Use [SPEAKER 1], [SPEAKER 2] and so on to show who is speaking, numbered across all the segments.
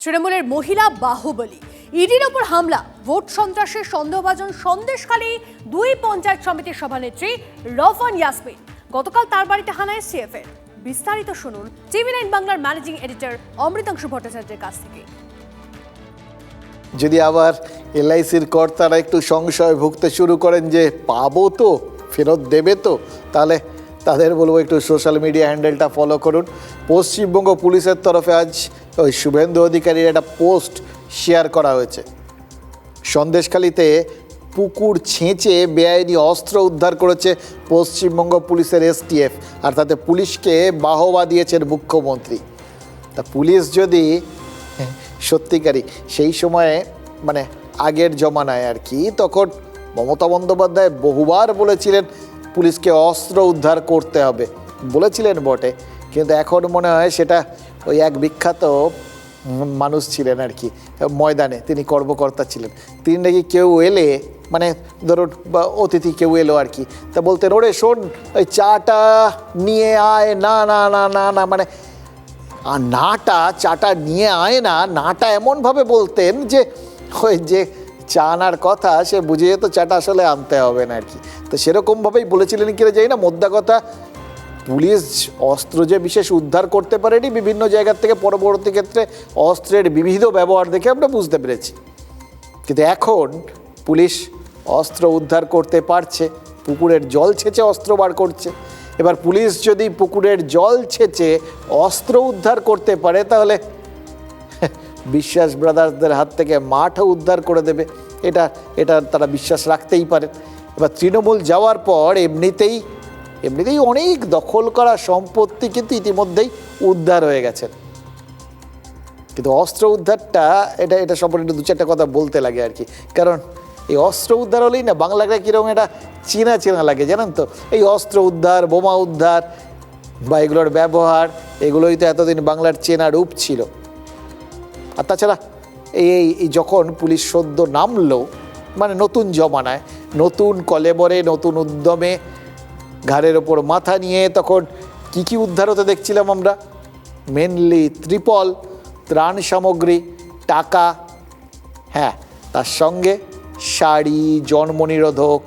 [SPEAKER 1] তৃণমূলের মহিলা বাহুবলী ইডির ওপর হামলা, ভোট সন্ত্রাসের সন্দেহভাজন সন্দেশখালী দুই পঞ্চায়েত সমিতির সভানেত্রী রওফান ইয়াসমিন। গতকাল তার বাড়িতে হানা এসটিএফ এর। বিস্তারিত শুনুন টিভি9 বাংলার ম্যানেজিং এডিটর অমৃতাংশু ভট্টাচার্যের কাছ থেকে।
[SPEAKER 2] যদি আবার এলআইসির কর্তারা একটু সংশয় ভুগতে শুরু করেন যে পাবো তো, ফেরত দেবে তো, তাহলে তাদের বলবো একটু সোশ্যাল মিডিয়া হ্যান্ডেলটা ফলো করুন। পশ্চিমবঙ্গ পুলিশের তরফে আজ ওই শুভেন্দু অধিকারীর একটা পোস্ট শেয়ার করা হয়েছে। সন্দেশখালীতে পুকুর ছেঁচে বেআইনি অস্ত্র উদ্ধার করেছে পশ্চিমবঙ্গ পুলিশের এসটিএফ, আর তাতে পুলিশকে বাহবা দিয়েছেন মুখ্যমন্ত্রী। তা পুলিশ যদি সত্যিকারই সেই সময়ে মানে আগের জমানায় আর কি, তখন মমতা বন্দ্যোপাধ্যায় বহুবার বলেছিলেন পুলিশকে অস্ত্র উদ্ধার করতে হবে, বলেছিলেন বটে, কিন্তু এখন মনে হয় সেটা ওই এক বিখ্যাত মানুষ ছিলেন আর কি ময়দানে, তিনি কর্মকর্তা ছিলেন, তিনি নাকি কেউ এলে মানে ধরুন বা অতিথি কেউ এলো আর কি, তা বলতেন ওরে শোন ওই চাটা নিয়ে আয়, না না না না না মানে আর চাটা নিয়ে আয় না, নাটা এমনভাবে বলতেন যে ওই যে চা আনার কথা সে বুঝে যেত চাটা আসলে আনতে হবে না আর কি। তো সেরকমভাবেই বলেছিলেন কিনা জানি না, মোদ্দা কথা পুলিশ অস্ত্র যে বিশেষ উদ্ধার করতে পারেনি, বিভিন্ন জায়গার থেকে পরবর্তী ক্ষেত্রে অস্ত্রের বিবিধ ব্যবহার দেখে আমরা বুঝতে পেরেছি। কিন্তু এখন পুলিশ অস্ত্র উদ্ধার করতে পারছে, পুকুরের জল ছেঁচে অস্ত্র বার করছে। এবার পুলিশ যদি পুকুরের জল ছেঁচে অস্ত্র উদ্ধার করতে পারে, তাহলে বিশ্বাস ব্রাদার্সদের হাত থেকে মাঠও উদ্ধার করে দেবে, এটা তারা বিশ্বাস রাখতেই পারেন। এবার তৃণমূল যাওয়ার পর এমনিতেই অনেক দখল করা সম্পত্তি কিন্তু ইতিমধ্যেই উদ্ধার হয়ে গেছে। কিন্তু অস্ত্র উদ্ধারটা এটা সম্পর্কে দু চারটা কথা বলতে লাগে আর কি, কারণ এই অস্ত্র উদ্ধার হলেই না বাংলাটা কীরকম এটা চেনা লাগে জানেন তো। এই অস্ত্র উদ্ধার, বোমা উদ্ধার বা এগুলোর ব্যবহার, এগুলোই তো এতদিন বাংলার চেনা রূপ ছিল। আর তাছাড়া এই যখন পুলিশ সদ্য নামলো, মানে নতুন জমানায়, নতুন কলেবরে, নতুন উদ্যমে, ঘাড়ের ওপর মাথা নিয়ে, তখন কি উদ্ধার হতে দেখছিলাম আমরা? মেনলি ত্রিপল, ত্রাণ সামগ্রী, টাকা, হ্যাঁ তার সঙ্গে শাড়ি, জন্ম নিরোধক,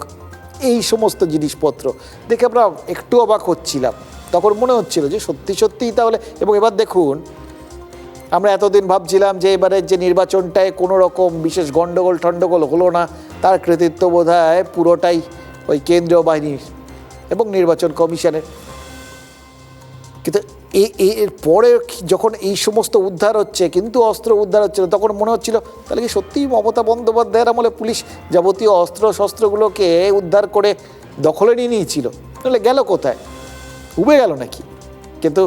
[SPEAKER 2] এই সমস্ত জিনিসপত্র দেখে আমরা একটু অবাক হচ্ছিলাম। তখন মনে হচ্ছিল যে সত্যিই তাহলে। এবং এবার দেখুন, আমরা এতদিন ভাবছিলাম যে এবারের যে নির্বাচনটায় কোনো রকম বিশেষ গণ্ডগোল হলো না, তার কৃতিত্ব বোধহয় পুরোটাই ওই কেন্দ্রীয় বাহিনীর এবং নির্বাচন কমিশনের। কিন্তু এর পরে যখন এই সমস্ত উদ্ধার হচ্ছে, কিন্তু অস্ত্র উদ্ধার হচ্ছে না, তখন মনে হচ্ছিল তাহলে কি সত্যিই মমতা বন্দ্যোপাধ্যায়ের আমলে পুলিশ যাবতীয় শস্ত্রগুলোকে উদ্ধার করে দখলে নিয়েছিল, তাহলে গেল কোথায়? উবে গেল নাকি? কিন্তু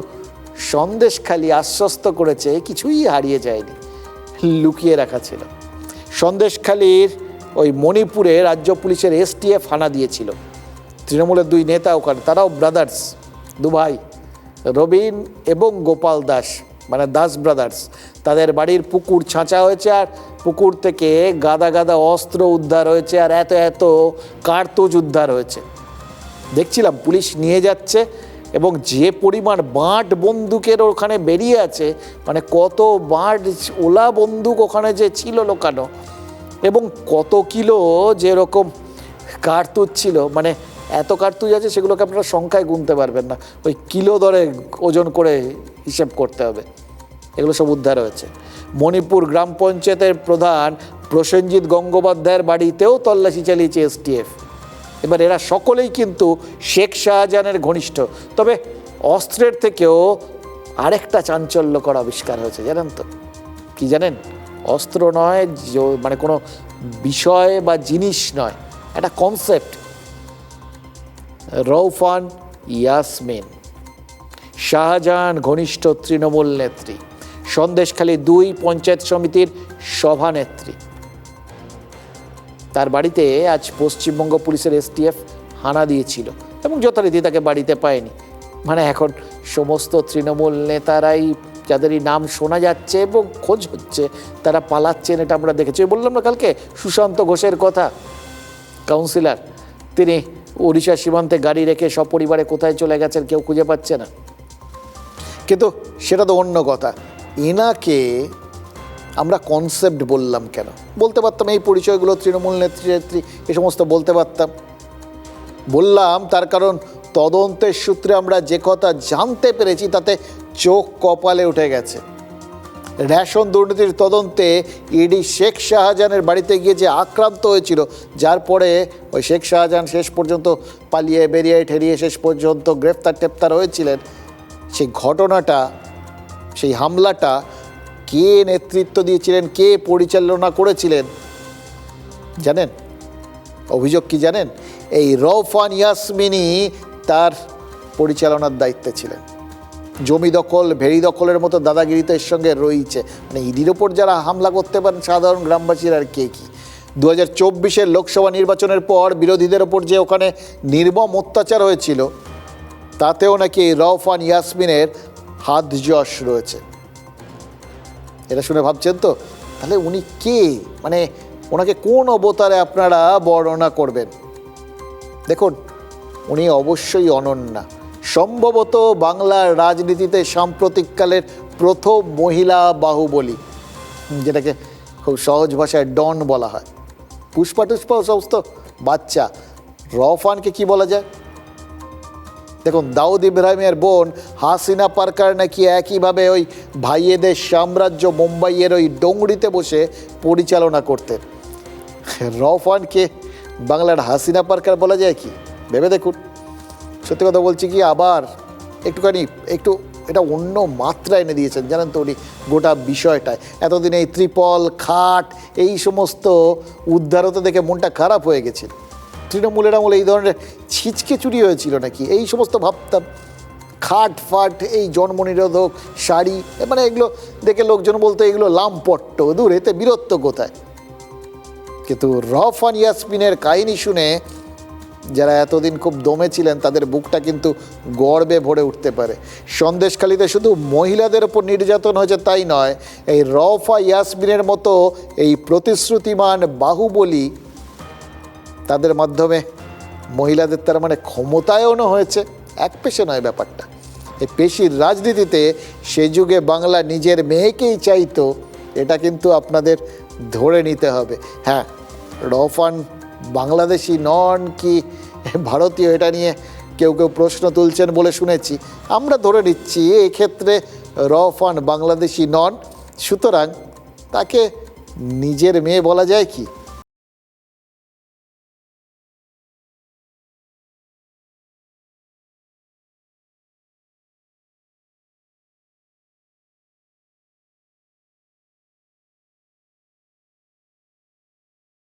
[SPEAKER 2] সন্দেশখালী আশ্বস্ত করেছে কিছুই হারিয়ে যায়নি, লুকিয়ে রাখা ছিল। সন্দেশখালীর ওই মণিপুরে রাজ্য পুলিশের এসটিএফ হানা দিয়েছিল। তৃণমূলের দুই নেতা ওখানে, তারাও ব্রাদার্স, দু ভাই, রবিন এবং গোপাল দাস, মানে দাস ব্রাদার্স। তাদের বাড়ির পুকুর ছাঁচা হয়েছে, আর পুকুর থেকে গাদা অস্ত্র উদ্ধার হয়েছে, আর এত কার্তুজ উদ্ধার হয়েছে। দেখছিলাম পুলিশ নিয়ে যাচ্ছে, এবং যে পরিমাণ বাঁট বন্দুকের ওখানে বেরিয়ে আছে, মানে কত বাঁট ওলা বন্দুক ওখানে যে ছিল লোকানো, এবং কত কিলো যেরকম কার্তুজ ছিল, মানে এত কার্তুজ আছে সেগুলোকে আপনারা সংখ্যায় গুনতে পারবেন না, ওই কিলো দরে ওজন করে হিসেব করতে হবে। এগুলো সব উদ্ধার হয়েছে। মণিপুর গ্রাম পঞ্চায়েতের প্রধান প্রসেনজিৎ গঙ্গোপাধ্যায়ের বাড়িতেও তল্লাশি চালিয়েছে এসটিএফ। এবার এরা সকলেই কিন্তু শেখ শাহজাহানের ঘনিষ্ঠ। তবে অস্ত্রের থেকেও আরেকটা চাঞ্চল্যকর আবিষ্কার হয়েছে, জানেন তো কি জানেন? অস্ত্র নয়, মানে কোনো বিষয় বা জিনিস নয়, একটা কনসেপ্ট। রওফান ইয়াসমিন, শাহজাহান ঘনিষ্ঠ তৃণমূল নেত্রী, সন্দেশখালী দুই পঞ্চায়েত সমিতির সভানেত্রী, তার বাড়িতে আজ পশ্চিমবঙ্গ পুলিশের এসটিএফ হানা দিয়েছিল এবং যথারীতি তাকে বাড়িতে পায়নি। মানে এখন সমস্ত তৃণমূল নেতারাই, যাদেরই নাম শোনা যাচ্ছে এবং খোঁজ হচ্ছে, তারা পালাচ্ছেন, এটা আমরা দেখেছি। বললাম না কালকে সুশান্ত ঘোষের কথা, কাউন্সিলর, তিনি ওড়িশা সীমান্তে গাড়ি রেখে সপরিবারে কোথায় চলে গেছেন কেউ খুঁজে পাচ্ছে না। কিন্তু সেটা তো অন্য কথা। এনাকে আমরা কনসেপ্ট বললাম কেন? বলতে পারতাম এই পরিচয়গুলো তৃণমূল নেত্রী এ সমস্ত বলতে পারতাম। বললাম তার কারণ তদন্তের সূত্রে আমরা যে কথা জানতে পেরেছি তাতে চোখ কপালে উঠে গেছে। রেশন দুর্নীতির তদন্তে ইডি শেখ শাহজাহানের বাড়িতে গিয়ে যে আক্রান্ত হয়েছিল, যার পরে ওই শেখ শাহজাহান শেষ পর্যন্ত পালিয়ে বেরিয়ে ঠেরিয়ে শেষ পর্যন্ত গ্রেফতার হয়েছিলেন, সেই ঘটনাটা, সেই হামলাটা কে নেতৃত্ব দিয়েছিলেন, কে পরিচালনা করেছিলেন জানেন? অভিযোগ কি জানেন? এই রওফান ইয়াসমিনই তার পরিচালনার দায়িত্বে ছিলেন। জমি দখল, ভেড়ি দখলের মতো দাদাগিরিতে এর সঙ্গে রয়েছে। মানে ইডির ওপর যারা হামলা করতে পারেন সাধারণ গ্রামবাসীর আর কে কি? 2024 লোকসভা নির্বাচনের পর বিরোধীদের ওপর যে ওখানে নির্মম অত্যাচার হয়েছিল, তাতেও নাকি এই রওফান ইয়াসমিনের হাত যশ রয়েছে। এটা শুনে ভাবছেন তো, তাহলে উনি কে? মানে ওনাকে কোন অবতারে আপনারা বর্ণনা করবেন? দেখুন, উনি অবশ্যই অনন্যা, সম্ভবত বাংলার রাজনীতিতে সাম্প্রতিককালের প্রথম মহিলা বাহুবলী, যেটাকে খুব সহজ ভাষায় ডন বলা হয়। পুষ্পা টুষ্পা সমস্ত বাচ্চা, রওফানকে কি বলা যায়? দেখুন, দাউদ ইব্রাহিমের বোন হাসিনা পারকার নাকি একইভাবে ওই ভাইয়েদের সাম্রাজ্য মুম্বাইয়ের ওই ডোংরিতে বসে পরিচালনা করতেন। রওফানকে বাংলার হাসিনা পারকার বলা যায় কি? ভেবে দেখুন। সত্যি কথা বলছি কি, আবার একটু এটা অন্য মাত্রা এনে দিয়েছেন জানেন তো উনি গোটা বিষয়টায়। এতদিন এই ত্রিপল, খাট, এই সমস্ত উদ্ধার হতে দেখে মনটা খারাপ হয়ে গেছিল। তৃণমূলের আমলে এই ধরনের ছিচকে চুরি হয়েছিল নাকি, এই সমস্ত ভাবতাম। খাট ফাট, এই জন্ম নিরোধক শাড়ি, মানে এগুলো দেখে লোকজন বলতো এগুলো লামপট্ট, দূর এতে বীরত্ব কোথায়? কিন্তু রওফান ইয়াসমিনের কাহিনী শুনে যারা এতদিন খুব দমে ছিলেন তাদের বুকটা কিন্তু গর্বে ভরে উঠতে পারে। সন্দেশখালিতে শুধু মহিলাদের ওপর নির্যাতন হয়েছে তাই নয়, এই রওফা ইয়াসমিনের মতো এই প্রতিশ্রুতিমান বাহুবলী, তাদের মাধ্যমে মহিলাদের তার মানে ক্ষমতায়নও হয়েছে। এক পেশে নয় ব্যাপারটা, এই পেশির রাজনীতিতে সে যুগে বাংলা নিজের মেয়েকেই চাইতো, এটা কিন্তু আপনাদের ধরে নিতে হবে। হ্যাঁ, রওফান বাংলাদেশি নন কি ভারতীয়, এটা নিয়ে কেউ প্রশ্ন তুলছেন বলে শুনেছি। আমরা ধরে নিচ্ছি এক্ষেত্রে রওফান বাংলাদেশি নন, সুতরাং তাকে নিজের মেয়ে বলা যায় কি?